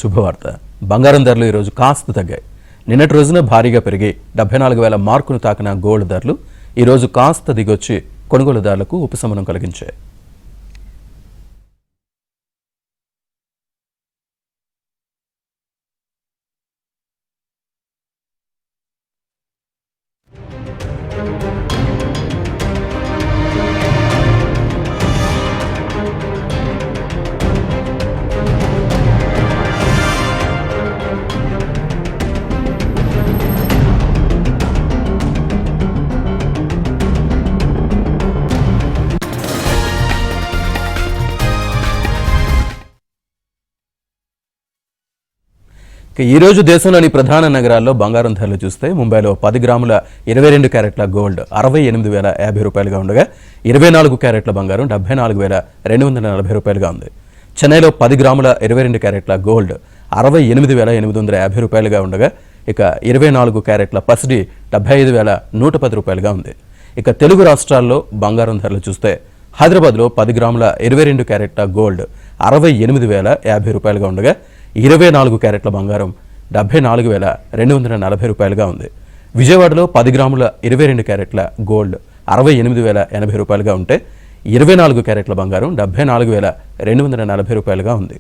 శుభవార్త. బంగారం ధరలు ఈరోజు కాస్త తగ్గాయి. నిన్నటి రోజున భారీగా పెరిగి 74,000 మార్కును తాకిన గోల్డ్ ధరలు ఈరోజు కాస్త దిగొచ్చి కొనుగోలుదారులకు ఉపశమనం కలిగించాయి. ఈ రోజు దేశంలోని ప్రధాన నగరాల్లో బంగారం ధరలు చూస్తే ముంబైలో 10 గ్రాముల 22 క్యారెట్ల గోల్డ్ 68,050 రూపాయలుగా ఉండగా 24 క్యారెట్ల బంగారం 74,240 రూపాయలుగా ఉంది. చెన్నైలో 10 గ్రాముల 22 క్యారెట్ల గోల్డ్ 68,850 రూపాయలుగా ఉండగా ఇక 24 క్యారెట్ల పసిడి 75,110 రూపాయలుగా ఉంది. ఇక తెలుగు రాష్ట్రాల్లో బంగారం ధరలు చూస్తే హైదరాబాద్లో 10 గ్రాముల 22 క్యారెట్ల గోల్డ్ 68,050 రూపాయలుగా ఉండగా 24 క్యారెట్ల బంగారం 74,240 రూపాయలుగా ఉంది. విజయవాడలో 10 గ్రాముల 22 క్యారెట్ల గోల్డ్ 68,080 రూపాయలుగా ఉంటే 24 క్యారెట్ల బంగారం 74,240 రూపాయలుగా ఉంది.